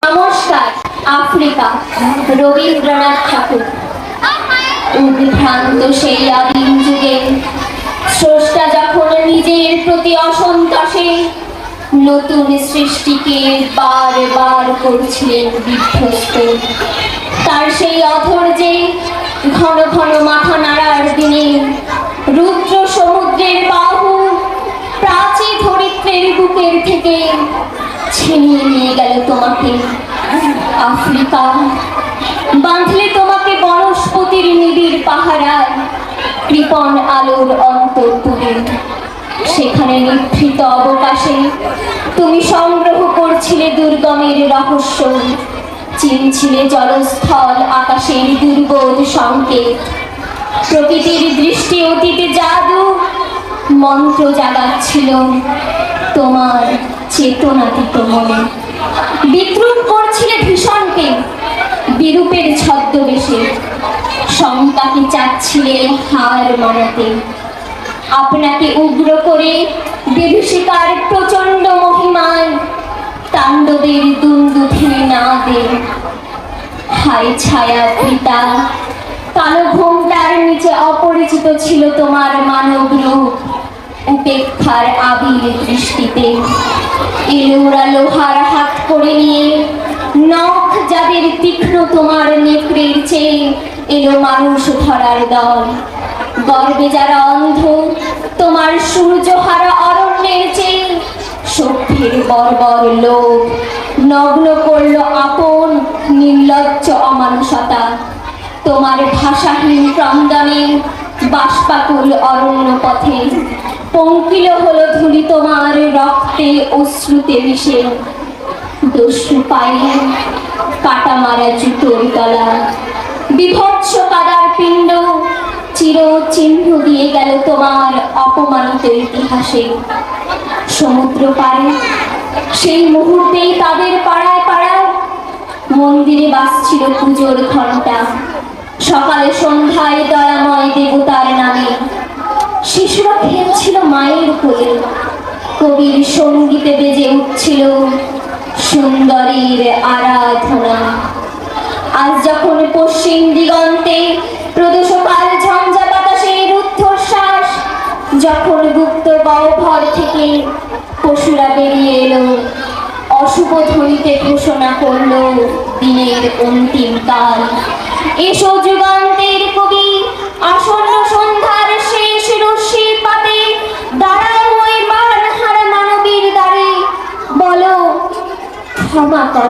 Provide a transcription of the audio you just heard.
নমস্কার। আফ্রিকা, রবীন্দ্রনাথ ঠাকুর। উদ্ভ্রান্ত সেই আদিম যুগে স্রষ্টা যখন নিজের প্রতি অসন্তোষে নতুন সৃষ্টিকে বারবার করছিলেন বিধ্বস্ত, তার সেই অধৈর্যে ঘন ঘন মাথা নাড়ার দিনে রুদ্র সমুদ্রের বাহু প্রাচী ধরিত্রীর বুকের থেকে ছিনিয়ে নিয়ে গেল তোমাকে। আফ্রিকা, বাঁধলে তোমাকে বনস্পতির নিবিড় পাহারায় কৃপণ আলোর অন্তর্পুরে। সেখানে নিভৃত অবকাশে তুমি সংগ্রহ করছিলে দুর্গমের রহস্য, চিনছিলে জলস্থল আকাশের দুর্বোধ সংকেত। প্রকৃতির দৃষ্টি অতীতে জাদু মন্ত্র জাগাচ্ছিল তোমার চেতনাতীত মনে। বিদ্রুপ করছিলে ভীষণকে বিরূপের ছদ্মবেশে, শঙ্কাকে চাচ্ছিলে হার মানাতে। আপনাকে উগ্র করে বিভীষিকার প্রচন্ড মহিমায় তাণ্ডবের দুন্দুভি না দে। হায় ছায়া পিতা, কালো ঘোমটার নিচে অপরিচিত ছিল তোমার মানব রূপ। উপেক্ষার আবির দৃষ্টিতে এলোরা লোহার হাত করে নিয়ে নখ যাদের তীক্ষ্ণ তোমার নেত্রের চেয়ে এলো মানুষ ধরার দল। গর্বে যারা অন্ধ তোমার সূর্যহারা অরণ্যের চেয়ে সভ্যের বর্বর লোক নগ্ন করল আপন নির্লজ্জ অমানুষতা। তোমার ভাষাহীন ক্রন্দনে বাষ্পাকুল অরণ্য পথে পঙ্কিল হলো ধুলি তোমার রক্তে অশ্রুতে মিশে। দস্যু পায়ে কাটা মারা জুতোর তলা বিভৎস কাদার পিণ্ড চির চিহ্ন দিয়ে গেল তোমার অপমানিত ইতিহাসে। সমুদ্র পারে সেই মুহূর্তেই তাদের পাড়ায় পাড়ায় মন্দিরে বাজছিল পুজোর ঘণ্টা। সকালে সন্ধ্যায় দয়াময় দেবতার নামে শিশুরা খেলছিল মায়ের কোলে। কবির সঙ্গীতে বেজে উঠছিল সুন্দরীর আরাধনা। আজ যখন পশ্চিম দিগন্তে প্রদোষকাল ঝঞ্ঝা বাতাসের রুদ্ধশ্বাস, যখন গুপ্ত গহ্বর থেকে পশুরা বেরিয়ে এলো অশুভ ধ্বনিতে ঘোষণা করলো দিনের অন্তিম কাল। এসো যুগান্তের কবি, আসন্ন সন্ধ্যার শেষ রশ্মির পাতে দাঁড়ায় ওই মানহারা মানবীর দ্বারে, বলো ক্ষমা কর।